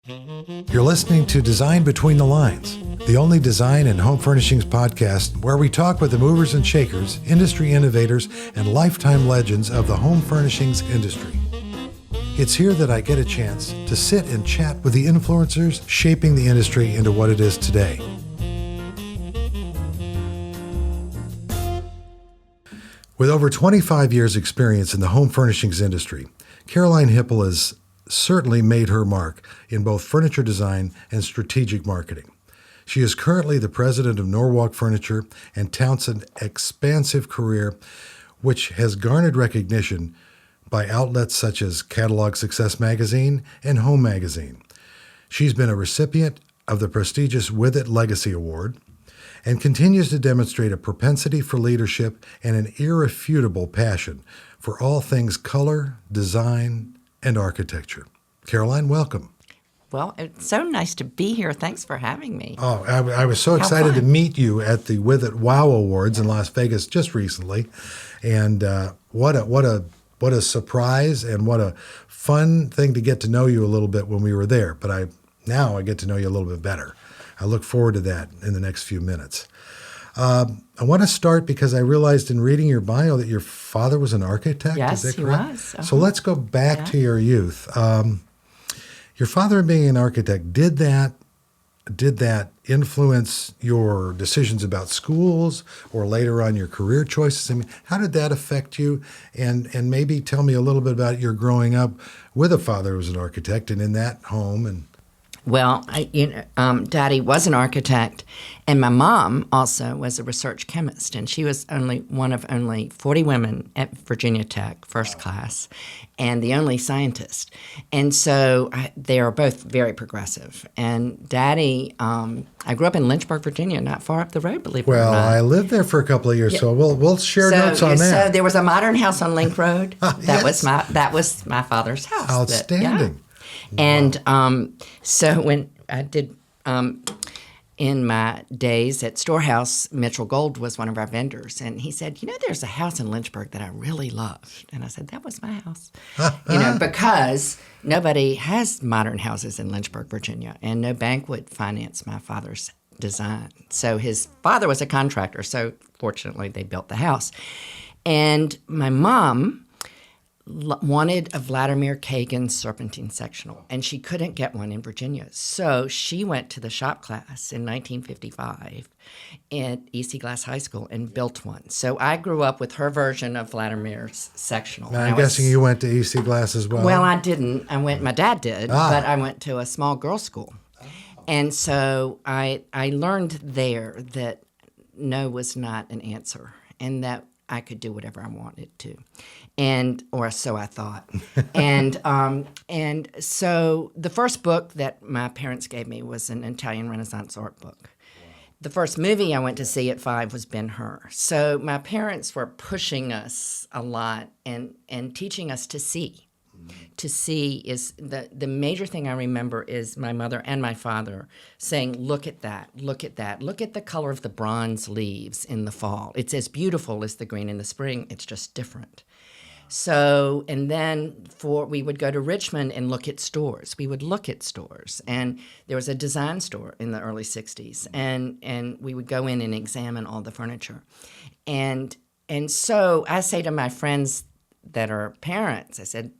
You're listening to Design Between the Lines, the only design and home furnishings podcast where we talk with the movers and shakers, industry innovators, and lifetime legends of the home furnishings industry. It's here that I get a chance to sit and chat with the influencers shaping the industry into what it is today. With over 25 years' experience in the home furnishings industry, Caroline Hipple has certainly made her mark in both furniture design and strategic marketing. She is currently the president of Norwalk Furniture and touts an expansive career which has garnered recognition by outlets such as Catalog Success Magazine and Home Magazine. She's been a recipient of the prestigious With It Legacy Award and continues to demonstrate a propensity for leadership and an irrefutable passion for all things color, design, and architecture. Caroline, welcome. Well, it's so nice to be here. Thanks for having me. Oh, I was so excited to meet you at the With It Wow Awards in Las Vegas just recently, and what a surprise and what a fun thing to get to know you a little bit when we were there. But now I get to know you a little bit better. I look forward to that in the next few minutes. I want to start because I realized in reading your bio that your father was an architect. Yes, is that he correct? was. So let's go back to your youth. Your father being an architect, did that influence your decisions about schools or later on your career choices? I mean, how did that affect you? And maybe tell me a little bit about your growing up with a father who was an architect and in that home. And Well, Daddy was an architect, and my mom also was a research chemist, and she was one of only 40 women at Virginia Tech, first class, and the only scientist. And so they are both very progressive. And Daddy, I grew up in Lynchburg, Virginia, not far up the road, believe it or not. Well, I lived there for a couple of years, so we'll share notes on that. So there was a modern house on Link Road. That Yes. was my father's house. Outstanding. And so when I did, in my days at Storehouse, Mitchell Gold was one of our vendors. And he said, there's a house in Lynchburg that I really loved. And I said, that was my house. Because nobody has modern houses in Lynchburg, Virginia. And no bank would finance my father's design. So his father was a contractor. So fortunately, they built the house. And my mom wanted a Vladimir Kagan serpentine sectional, and she couldn't get one in Virginia. So she went to the shop class in 1955 at EC Glass High School and built one. So I grew up with her version of Vladimir's sectional. Now, I'm guessing you went to EC Glass as well. Well, I didn't. My dad did, but I went to a small girls' school. And so I learned there that no was not an answer, and that I could do whatever I wanted to, or so I thought. and so the first book that my parents gave me was an Italian Renaissance art book. Wow. The first movie I went to see at 5 was Ben-Hur. So my parents were pushing us a lot and teaching us to see. To see is the major thing I remember is my mother and my father saying, look at that, look at that, look at the color of the bronze leaves in the fall. It's as beautiful as the green in the spring, it's just different. So, and then we would go to Richmond and look at stores. We would look at stores. And there was a design store in the early 60s. And we would go in and examine all the furniture. And so I say to my friends that are parents, I said,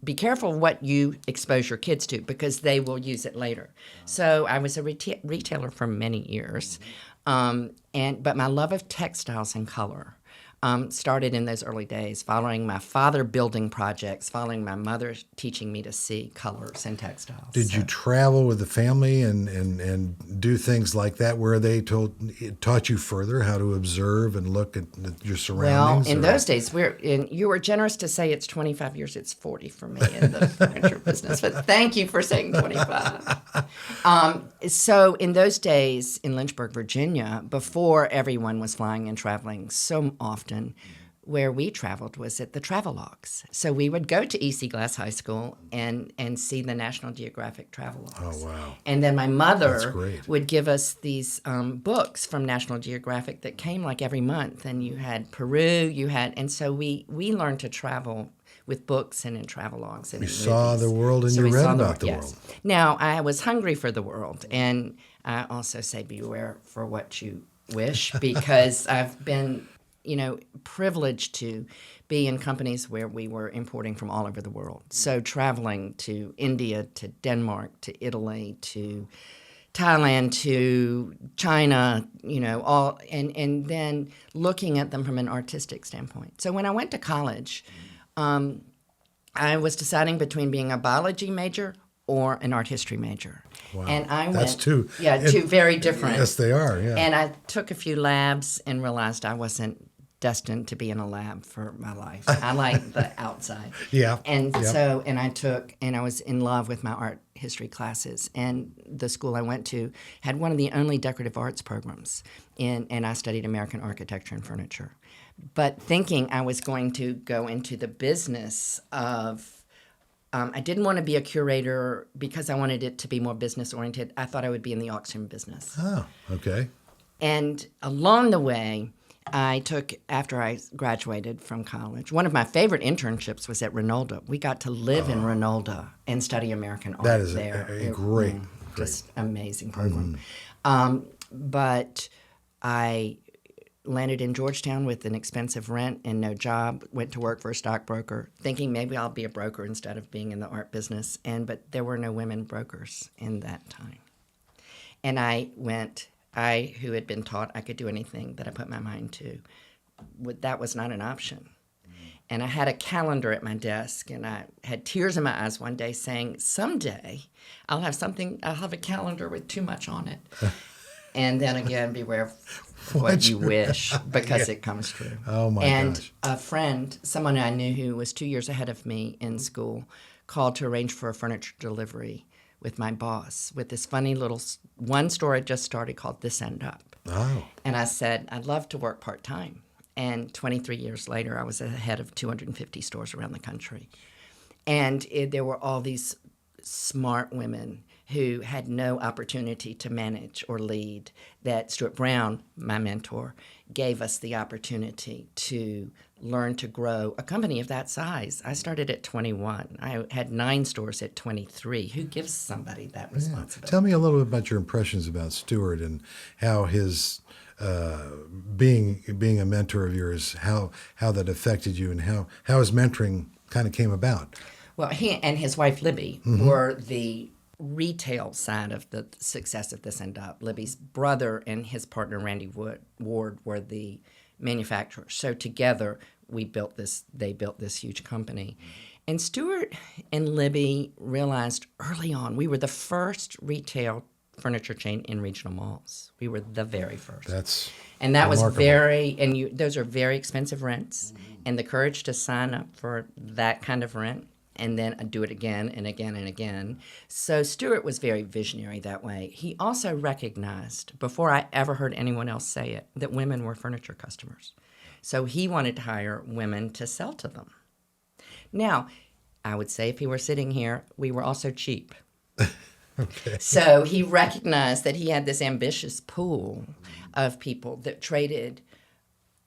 be careful what you expose your kids to because they will use it later. So I was a retailer for many years, but my love of textiles and color started in those early days, following my father building projects, following my mother teaching me to see colors and textiles. Did you travel with the family and do things like that where they taught you further how to observe and look at your surroundings? Well, in those days, you were generous to say it's 25 years. It's 40 for me in the furniture business, but thank you for saying 25. So in those days in Lynchburg, Virginia, before everyone was flying and traveling so often, where we traveled was at the Travelogues. So we would go to EC Glass High School and see the National Geographic Travelogues. Oh, wow. And then my mother would give us these books from National Geographic that came like every month. And you had Peru, and so we learned to travel with books and in travelogues and You in saw movies. the world and So you we read saw about the yes. world. Now, I was hungry for the world, and I also say beware for what you wish, because I've been, privileged to be in companies where we were importing from all over the world. So traveling to India, to Denmark, to Italy, to Thailand, to China, all, and then looking at them from an artistic standpoint. So when I went to college, I was deciding between being a biology major or an art history major. Wow. And I That's went, two. two very different. Yes, they are, yeah. And I took a few labs and realized I wasn't destined to be in a lab for my life. I like the outside. Yeah. And Yep. so, and I was in love with my art history classes. And the school I went to had one of the only decorative arts programs. And I studied American architecture and furniture. But thinking I was going to go into the business of, I didn't want to be a curator because I wanted it to be more business oriented. I thought I would be in the auction business. Oh, okay. And along the way, after I graduated from college, one of my favorite internships was at Rinalda. We got to live in Rinalda and study American art That is there. a great. Just amazing program. But I landed in Georgetown with an expensive rent and no job, went to work for a stockbroker, thinking maybe I'll be a broker instead of being in the art business. But there were no women brokers in that time. And I, who had been taught I could do anything that I put my mind to, that was not an option. And I had a calendar at my desk, and I had tears in my eyes one day saying, someday I'll have a calendar with too much on it. And then again, beware of what you wish, because it comes true. Oh, my and gosh. a friend, someone I knew who was 2 years ahead of me in school, called to arrange for a furniture delivery with my boss with this funny little one store I just started called This End Up. Oh. And I said, I'd love to work part-time. And 23 years later, I was ahead of 250 stores around the country. And there were all these smart women who had no opportunity to manage or lead, that Stuart Brown, my mentor, gave us the opportunity to learn to grow a company of that size. I started at 21. I had 9 stores at 23. Who gives somebody that responsibility? Tell me a little bit about your impressions about Stuart and how his being a mentor of yours, how that affected you, and how his mentoring kind of came about. Well, he and his wife Libby were the retail side of the success of This End Up. Libby's brother and his partner Randy Ward were the manufacturers. So together they built this huge company. And Stuart and Libby realized early on we were the first retail furniture chain in regional malls. We were the very first. That was those are very expensive rents, and the courage to sign up for that kind of rent and then do it again and again and again. So Stuart was very visionary that way. He also recognized, before I ever heard anyone else say it, that women were furniture customers. So he wanted to hire women to sell to them. Now, I would say if he were sitting here, we were also cheap. Okay. So he recognized that he had this ambitious pool of people that traded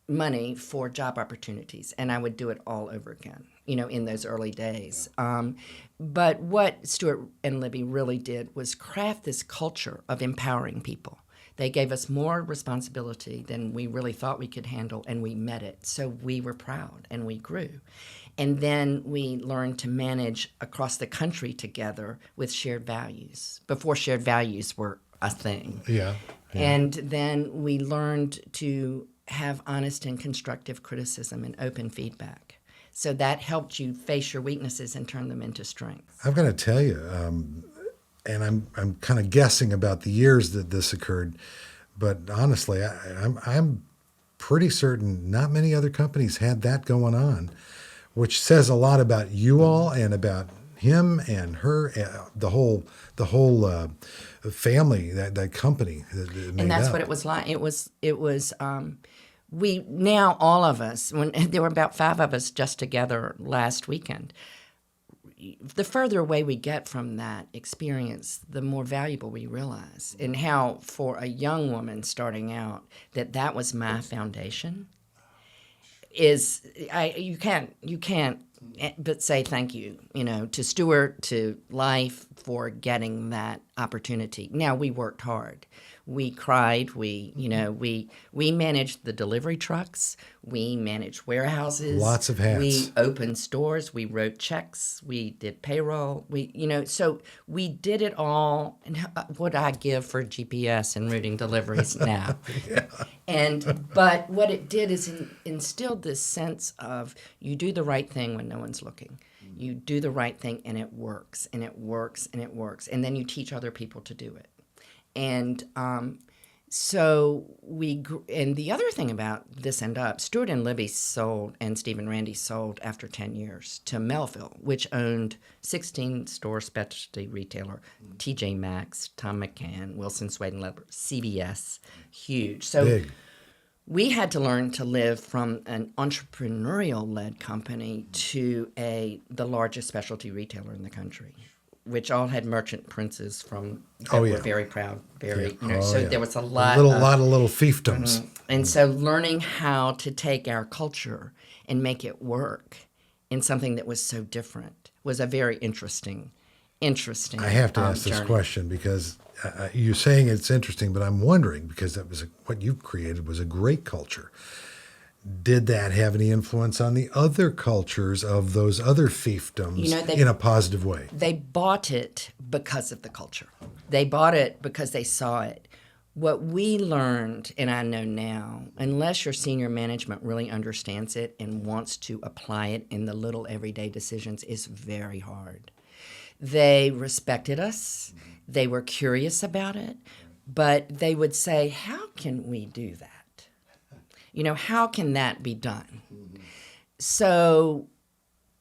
money for job opportunities, and I would do it all over again, in those early days. But what Stuart and Libby really did was craft this culture of empowering people. They gave us more responsibility than we really thought we could handle, and we met it. So we were proud, and we grew. And then we learned to manage across the country together with shared values, before shared values were a thing. Yeah. And then we learned to have honest and constructive criticism and open feedback. So that helped you face your weaknesses and turn them into strengths. I've got to tell you, and I'm kind of guessing about the years that this occurred, but honestly, I'm pretty certain not many other companies had that going on, which says a lot about you all and about him and her, the whole family, that company that made And that's up. what it was like. It was we now, all of us, when there were about 5 of us just together last weekend, the further away we get from that experience, the more valuable we realize. And how, for a young woman starting out, that was my foundation. You can't but say thank you, to Stuart, to Life for getting that opportunity. Now, we worked hard. We cried. We managed the delivery trucks. We managed warehouses. Lots of hats. We opened stores. We wrote checks. We did payroll. So we did it all. And what I give for GPS and routing deliveries now. But what it did is instilled this sense of you do the right thing when no one's looking. You do the right thing and it works and it works and it works. And then you teach other people to do it. And so and the other thing about this end up, Stuart and Libby sold, and Steve and Randy sold after 10 years to Melville, which owned 16-store specialty retailer, TJ Maxx, Tom McCann, Wilson Swade and Leather, CVS, huge. So big. We had to learn to live from an entrepreneurial-led company to the largest specialty retailer in the country, which all had merchant princes from that were very proud, very there was a lot of little fiefdoms. And so learning how to take our culture and make it work in something that was so different was a very interesting. I have to ask this question because you're saying it's interesting, but I'm wondering because what you created was a great culture. Did that have any influence on the other cultures of those other fiefdoms in a positive way? They bought it because of the culture. They bought it because they saw it. What we learned, and I know now, unless your senior management really understands it and wants to apply it in the little everyday decisions, is very hard. They respected us. They were curious about it, but they would say, how can we do that? How can that be done? So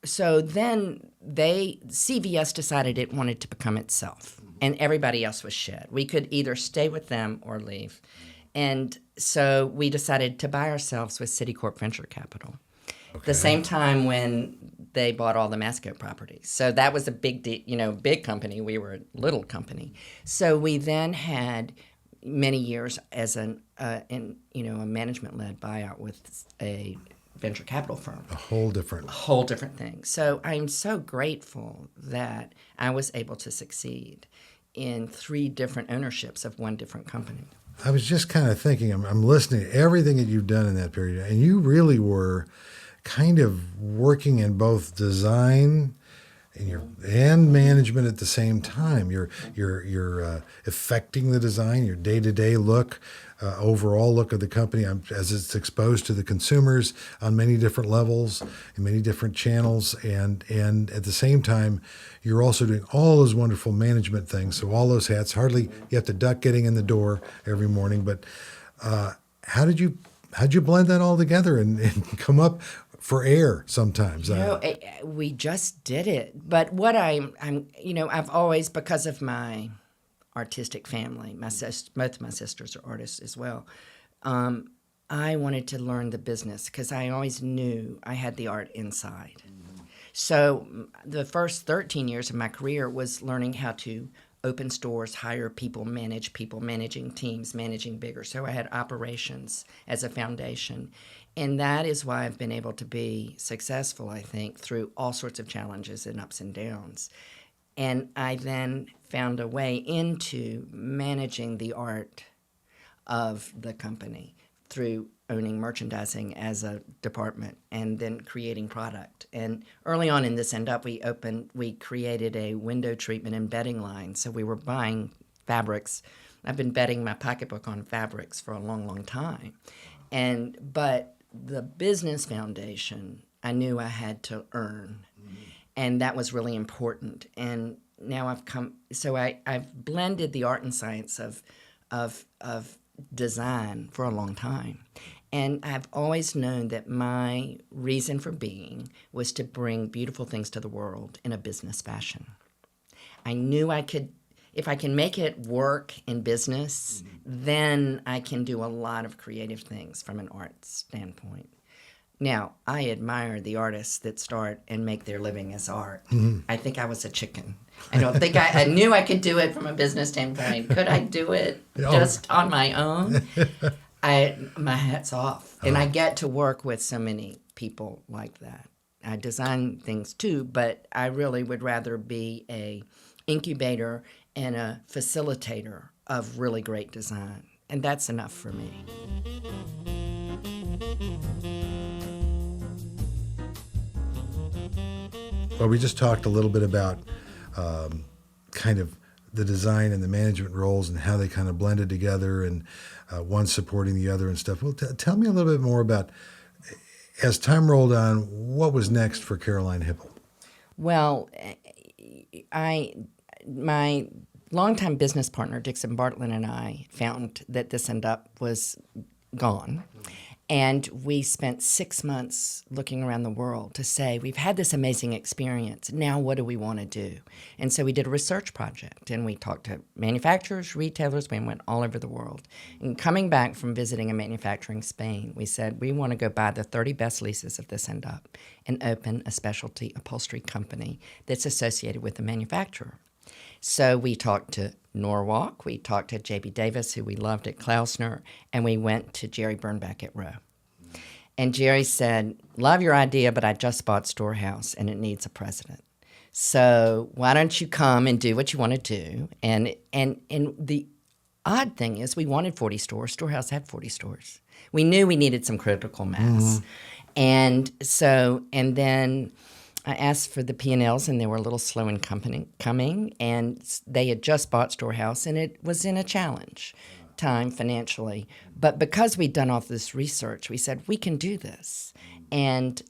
then CVS decided it wanted to become itself, and everybody else was shed. We could either stay with them or leave. And so we decided to buy ourselves with Citicorp Venture Capital. Okay. The same time when they bought all the Masco properties. So that was a big big company. We were a little company. So we then had many years as a management-led buyout with a venture capital firm. A whole different thing. So I'm so grateful that I was able to succeed in 3 different ownerships of 1 different company. I was just kind of thinking, I'm listening to everything that you've done in that period, and you really were kind of working in both design and management at the same time. You're affecting the design, your day-to-day look, overall look of the company as it's exposed to the consumers on many different levels and many different channels, and at the same time, you're also doing all those wonderful management things. So all those hats, hardly you have to duck getting in the door every morning. But how'd you blend that all together and come up for air sometimes? We just did it. But what I'm I've always, because of my artistic family, both of my sisters are artists as well, I wanted to learn the business because I always knew I had the art inside. So the first 13 years of my career was learning how to open stores, hire people, managing teams, managing bigger. So I had operations as a foundation. And that is why I've been able to be successful, I think, through all sorts of challenges and ups and downs. And I then found a way into managing the art of the company through owning merchandising as a department and then creating product. And early on in this we created a window treatment and bedding line. So we were buying fabrics. I've been betting my pocketbook on fabrics for a long, long time. But the business foundation, I knew I had to earn. And that was really important. And now I've blended the art and science of design for a long time. And I've always known that my reason for being was to bring beautiful things to the world in a business fashion. I knew if I can make it work in business, then I can do a lot of creative things from an art standpoint. Now, I admire the artists that start and make their living as art. I think I was a chicken. I don't think I knew I could do it from a business standpoint. Could I do it just on my own? My hat's off. And I get to work with so many people like that. I design things too, but I really would rather be a incubator and a facilitator of really great design. And that's enough for me. Well, we just talked a little bit about kind of the design and the management roles and how they kind of blended together and one supporting the other and stuff. Well, tell me a little bit more about, as time rolled on, what was next for Caroline Hipple? Well, my longtime business partner, Dixon Bartlett, and I found that This and Up was gone. And we spent 6 months looking around the world to say, we've had this amazing experience. Now what do we want to do? And so we did a research project, and we talked to manufacturers, retailers. We went all over the world. And coming back from visiting a manufacturer in Spain, we said, we want to go buy the 30 best leases of This and Up and open a specialty upholstery company that's associated with the manufacturer. So we talked to Norwalk, we talked to J.B. Davis, who we loved at Klausner, and we went to Jerry Bernbach at Rowe. And Jerry said, love your idea, but I just bought Storehouse, and it needs a president. So why don't you come and do what you want to do? And the odd thing is we wanted 40 stores. Storehouse had 40 stores. We knew we needed some critical mass. And then I asked for the P&Ls, and they were a little slow in coming, and they had just bought Storehouse, and it was in a challenge time financially. But because we'd done all this research, we said, we can do this. And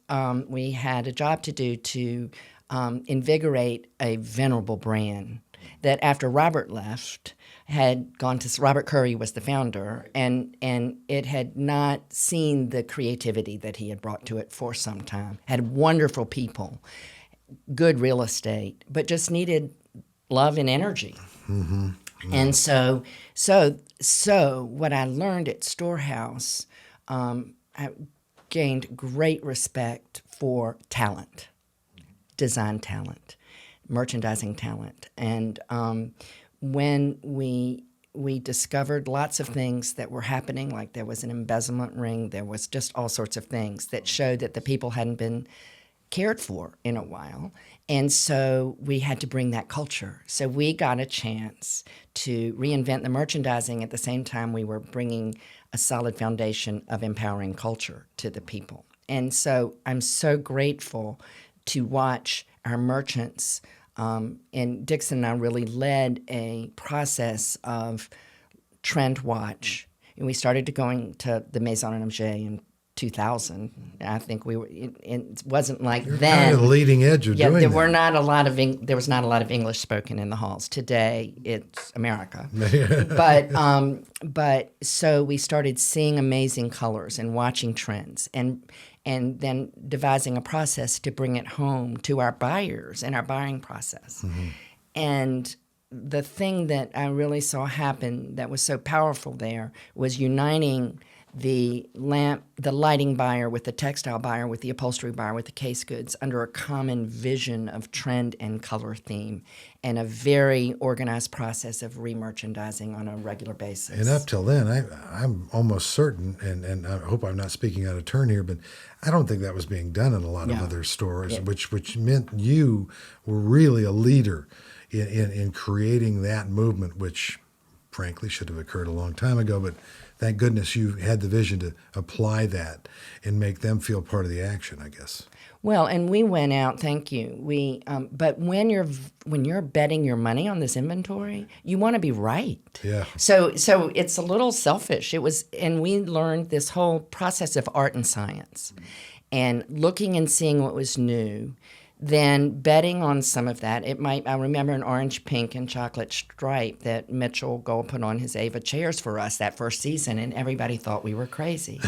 we had a job to do to invigorate a venerable brand that after Robert left had gone to, Robert Curry was the founder, and it had not seen the creativity that he had brought to it for some time. Had wonderful people, good real estate, but just needed love and energy. Mm-hmm. Mm-hmm. And so what I learned at Storehouse, I gained great respect for talent, design talent, merchandising talent. And when we discovered lots of things that were happening, like there was an embezzlement ring, there was just all sorts of things that showed that the people hadn't been cared for in a while. And so we had to bring that culture. So we got a chance to reinvent the merchandising at the same time we were bringing a solid foundation of empowering culture to the people. And so I'm so grateful to watch our merchants, and Dixon and I really led a process of trend watch. And we started going to the Maison and Objet in 2000. I think we were. It wasn't like You're then. Kind of the leading edge of doing there that. were not a lot of there was not a lot of English spoken in the halls. Today it's America, but so we started seeing amazing colors and watching trends and then devising a process to bring it home to our buyers and our buying process. Mm-hmm. And the thing that I really saw happen that was so powerful there was uniting the lighting buyer with the textile buyer, with the upholstery buyer, with the case goods under a common vision of trend and color theme and a very organized process of re-merchandising on a regular basis. And up till then, I'm almost certain, and I hope I'm not speaking out of turn here, but I don't think that was being done in a lot of other stores, which meant you were really a leader in creating that movement, which frankly should have occurred a long time ago, but thank goodness you had the vision to apply that and make them feel part of the action, I guess. Well, and we went out. Thank you. But when you're betting your money on this inventory, you want to be right. Yeah. So it's a little selfish. And we learned this whole process of art and science, and looking and seeing what was new. Then betting on some of that. I remember an orange, pink, and chocolate stripe that Mitchell Gold put on his Ava chairs for us that first season, and everybody thought we were crazy.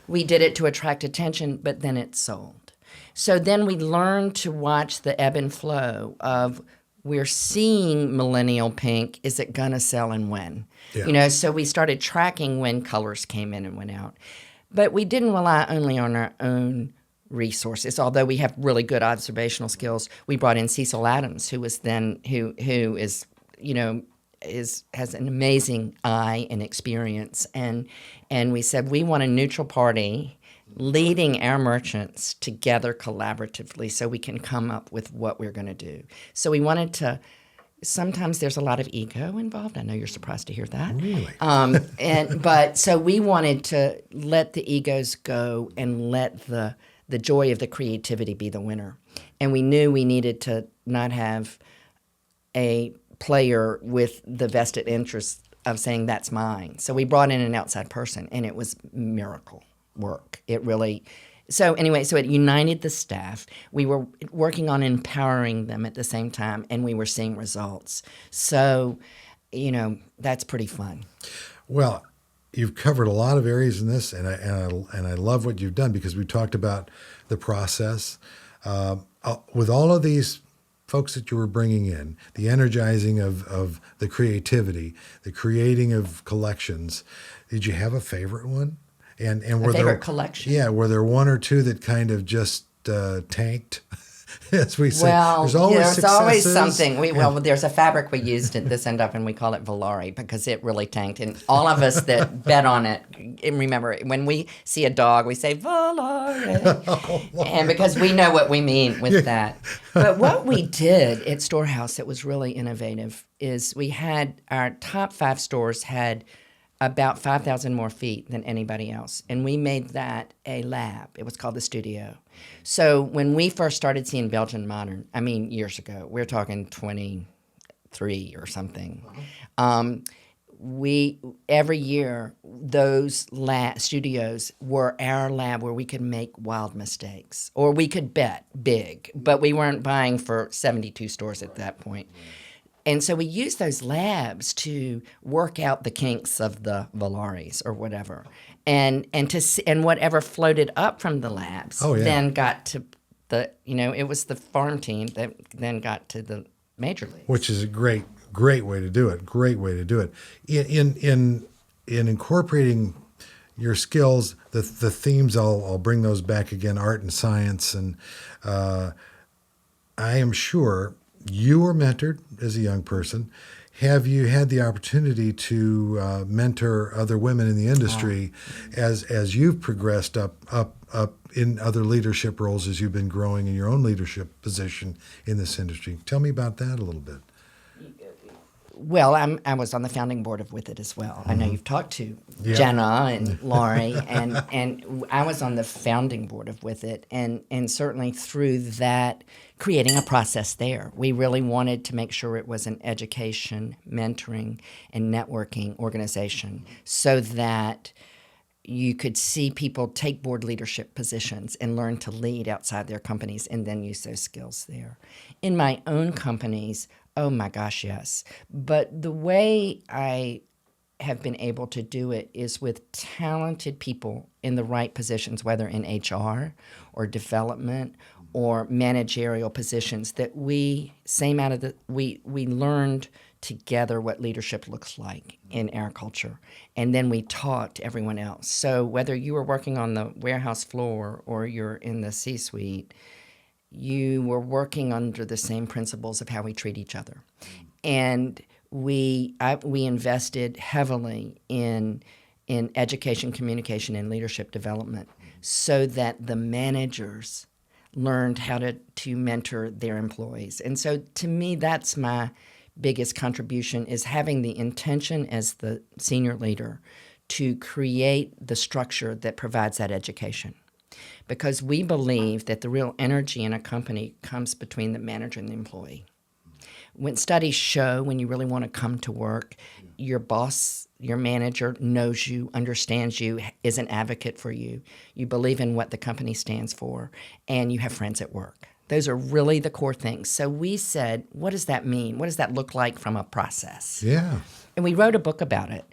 We did it to attract attention, but then it sold. So then we learned to watch the ebb and flow of, we're seeing millennial pink, is it gonna sell and when? Yeah. So we started tracking when colors came in and went out. But we didn't rely only on our own resources. Although we have really good observational skills, we brought in Cecil Adams, who is has an amazing eye and experience, and we said, we want a neutral party. leading our merchants together collaboratively so we can come up with what we're going to do. So we wanted to. Sometimes there's a lot of ego involved. I know you're surprised to hear that. Really? But so we wanted to let the egos go and let the joy of the creativity be the winner. And we knew we needed to not have a player with the vested interest of saying that's mine. So we brought in an outside person, and it was miracle work. It really. So anyway, so it united the staff. We were working on empowering them at the same time, and we were seeing results. So, that's pretty fun. Well, you've covered a lot of areas in this, and I love what you've done, because we talked about the process. With all of these folks that you were bringing in, the energizing of the creativity, the creating of collections, did you have a favorite one? And were favorite collection? Yeah, were there one or two that kind of just tanked? As we say, Well, there's always something. There's a fabric we used at this end up, and we call it Volare because it really tanked. And all of us that bet on it, and remember, when we see a dog, we say Volare, and because we know what we mean with that. But what we did at Storehouse that was really innovative is we had our top 5 stores had about 5,000 more feet than anybody else. And we made that a lab. It was called the Studio. So when we first started seeing Belgian Modern, years ago, we're talking 23 or something, every year, those studios were our lab where we could make wild mistakes. Or we could bet big, but we weren't buying for 72 stores at that point. And so we used those labs to work out the kinks of the Volaris or whatever, and whatever floated up from the labs then got to it was the farm team that then got to the major leagues. Which is a great way to do it. Great way to do it. In incorporating your skills, the themes, I'll bring those back again: art and science, and I am sure. You were mentored as a young person. Have you had the opportunity to mentor other women in the industry as you've progressed up in other leadership roles as you've been growing in your own leadership position in this industry? Tell me about that a little bit. Well, I was on the founding board of With It as well. I know you've talked to Jenna and Laurie, and I was on the founding board of With It, and certainly through that, creating a process there. We really wanted to make sure it was an education, mentoring, and networking organization so that you could see people take board leadership positions and learn to lead outside their companies and then use those skills there. In my own companies, oh my gosh, yes. But the way I have been able to do it is with talented people in the right positions, whether in HR or development or managerial positions, that we learned together what leadership looks like in our culture. And then we taught everyone else. So whether you were working on the warehouse floor or you're in the C-suite, you were working under the same principles of how we treat each other. And we invested heavily in education, communication, and leadership development so that the managers learned how to mentor their employees. And so to me, that's my biggest contribution, is having the intention as the senior leader to create the structure that provides that education. Because we believe that the real energy in a company comes between the manager and the employee. When studies show, when you really want to come to work, your boss, your manager knows you, understands you, is an advocate for you. You believe in what the company stands for, and you have friends at work. Those are really the core things. So we said, what does that mean? What does that look like from a process? Yeah. And we wrote a book about it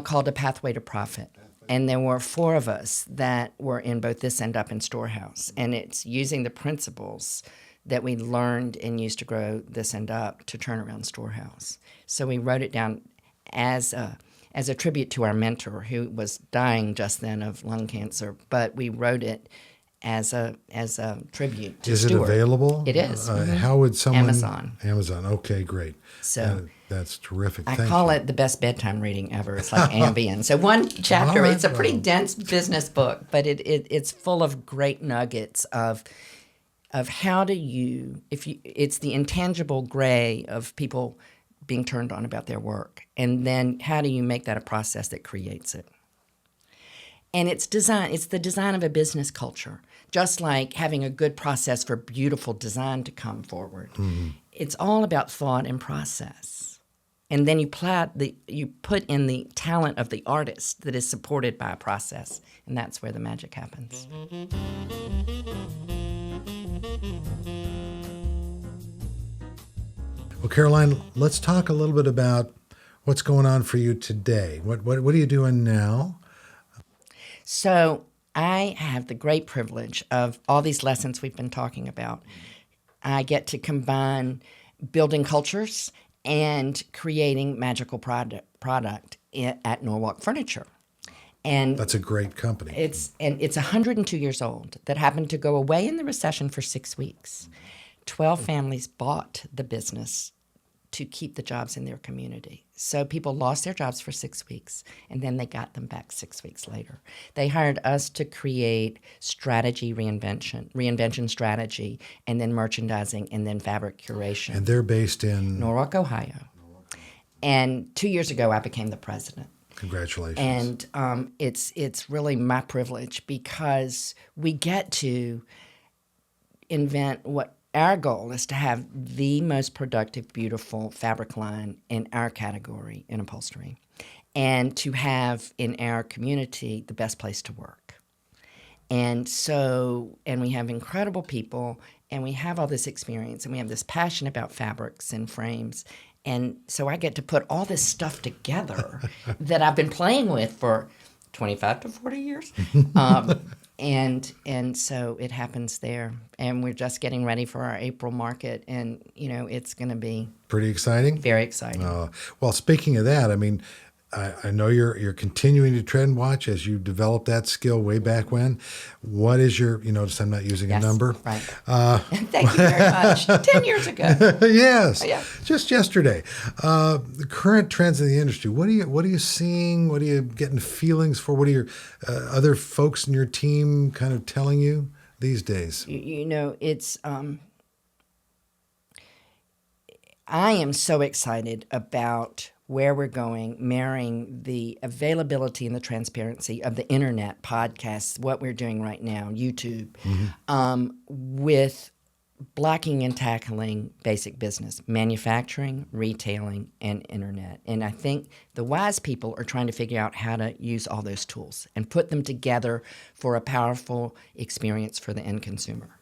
called A Pathway to Profit. And there were 4 of us that were in both This End Up and Storehouse. And it's using the principles that we learned and used to grow This End Up to turn around Storehouse. So we wrote it down as a tribute to our mentor, who was dying just then of lung cancer. But we wrote it as a tribute to Stuart. Is it available? It is. How would someone... Amazon. Amazon. Okay, great. So That's terrific. I Thank call you. it the best bedtime reading ever. It's like Ambien. So one chapter, All right, it's a pretty well. dense business book, but it's full of great nuggets of how do you, it's the intangible gray of people being turned on about their work, and then how do you make that a process that creates it? And it's the design of a business culture, just like having a good process for beautiful design to come forward. It's all about thought and process. And then you put in the talent of the artist that is supported by a process, and that's where the magic happens. Well, Caroline, let's talk a little bit about what's going on for you today. What are you doing now? So I have the great privilege of all these lessons we've been talking about. I get to combine building cultures and creating magical product at Norwalk Furniture. And That's a great company. it's 102 years old that happened to go away in the recession for 6 weeks. 12 families bought the business to keep the jobs in their community. So people lost their jobs for 6 weeks, and then they got them back 6 weeks later. They hired us to create reinvention strategy, and then merchandising, and then fabric curation. And they're based in Norwalk, Ohio. And 2 years ago, I became the president. Congratulations. And it's really my privilege because we get to invent what our goal is to have the most productive, beautiful fabric line in our category in upholstery, and to have in our community the best place to work. And we have incredible people, and we have all this experience, and we have this passion about fabrics and frames. And so I get to put all this stuff together that I've been playing with for 25 to 40 years. And so it happens there. And we're just getting ready for our April market. And, it's going to be Pretty exciting? very exciting. Well, speaking of that, I mean, I know you're continuing to trend watch as you developed that skill way back when. What is you notice I'm not using a number. Right. Thank you very much. 10 years ago. Yes. Yeah. Just yesterday. The current trends in the industry. What are you seeing? What are you getting feelings for? What are your other folks in your team kind of telling you these days? It's I am so excited about where we're going, marrying the availability and the transparency of the internet, podcasts, what we're doing right now, YouTube, with blocking and tackling basic business, manufacturing, retailing, and internet. And I think the wise people are trying to figure out how to use all those tools and put them together for a powerful experience for the end consumer.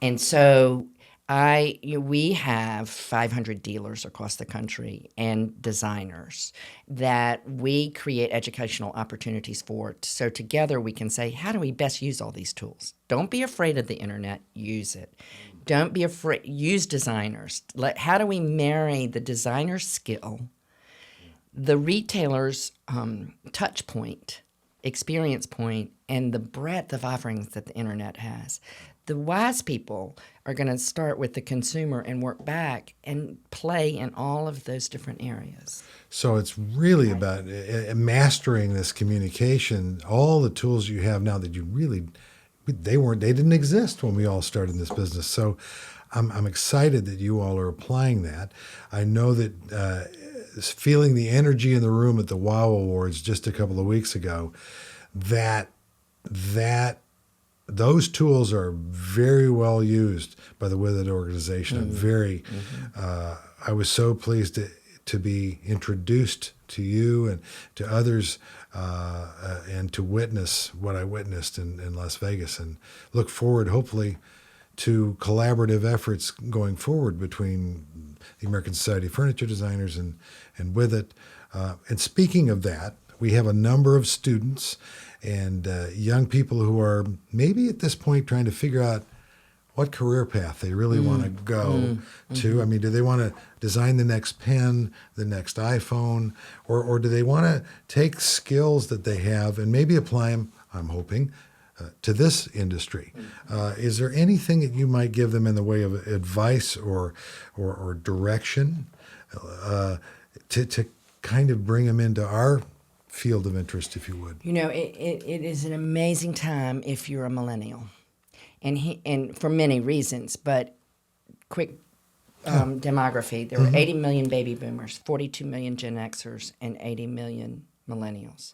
And so we have 500 dealers across the country and designers that we create educational opportunities for. So together we can say, how do we best use all these tools? Don't be afraid of the internet. Use it. Don't be afraid. Use designers. How do we marry the designer's skill, the retailer's touch point, experience point, and the breadth of offerings that the internet has? The wise people are going to start with the consumer and work back and play in all of those different areas. So it's really about mastering this communication, all the tools you have now that they didn't exist when we all started in this business. So I'm excited that you all are applying that. I know that feeling the energy in the room at the WOW Awards just a couple of weeks ago, that those tools are very well used by the Revered organization. I was so pleased to be introduced to you and to others and to witness what I witnessed in Las Vegas, and look forward, hopefully, to collaborative efforts going forward between the American Society of Furniture Designers and with it. And speaking of that, we have a number of students and young people who are maybe at this point trying to figure out what career path they really want to go to. I mean, do they want to design the next pen, the next iPhone, or do they want to take skills that they have and maybe apply them, I'm hoping, to this industry? Is there anything that you might give them in the way of advice or direction to kind of bring them into our field of interest, if you would. You know, it is an amazing time if you're a millennial, and for many reasons. But quick demography: there were 80 million baby boomers, 42 million Gen Xers, and 80 million millennials.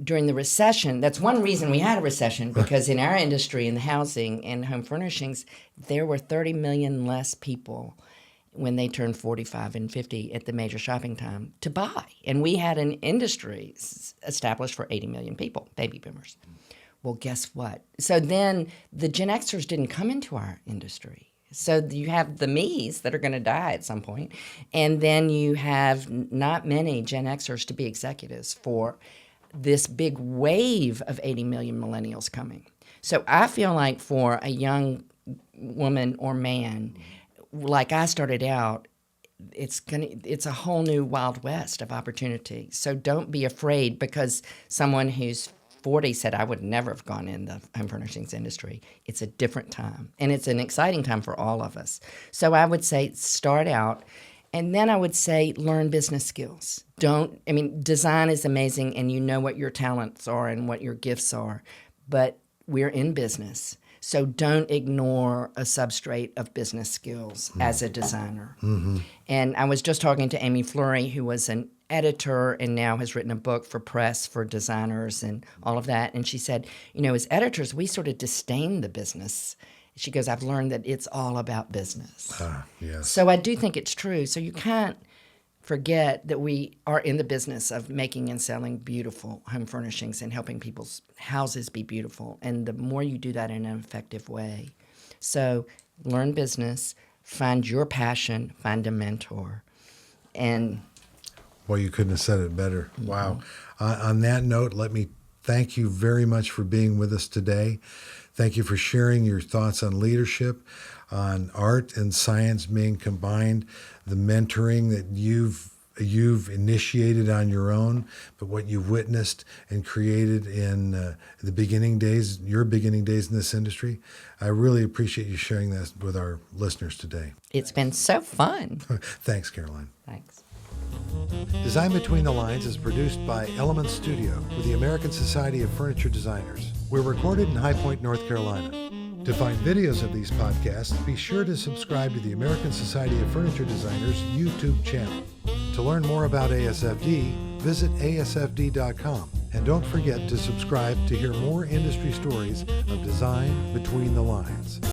During the recession, that's one reason we had a recession, because in our industry, in the housing and home furnishings, there were 30 million less people when they turned 45 and 50 at the major shopping time to buy. And we had an industry established for 80 million people, baby boomers. Well, guess what? So then the Gen Xers didn't come into our industry. So you have the me's that are going to die at some point, and then you have not many Gen Xers to be executives for this big wave of 80 million millennials coming. So I feel like for a young woman or man, like I started out, it's a whole new Wild West of opportunity. So don't be afraid because someone who's 40 said, I would never have gone in the home furnishings industry. It's a different time, and it's an exciting time for all of us. So I would say start out, and then I would say learn business skills. Design is amazing, and you know what your talents are and what your gifts are, but we're in business. So don't ignore a substrate of business skills as a designer. Mm-hmm. And I was just talking to Amy Fleury, who was an editor and now has written a book for press for designers and all of that. And she said, as editors, we sort of disdain the business. She goes, I've learned that it's all about business. Yes. So I do think it's true. So you can't forget that we are in the business of making and selling beautiful home furnishings and helping people's houses be beautiful. And the more you do that in an effective way. So learn business, find your passion, find a mentor. And well, you couldn't have said it better. Mm-hmm. Wow. On that note, let me thank you very much for being with us today. Thank you for sharing your thoughts on leadership, on art and science being combined, the mentoring that you've initiated on your own, but what you've witnessed and created in the beginning days, your beginning days in this industry. I really appreciate you sharing that with our listeners today. It's been so fun. Thanks, Caroline. Thanks. Design Between the Lines is produced by Element Studio with the American Society of Furniture Designers. We're recorded in High Point, North Carolina. To find videos of these podcasts, be sure to subscribe to the American Society of Furniture Designers YouTube channel. To learn more about ASFD, visit asfd.com. And don't forget to subscribe to hear more industry stories of design between the lines.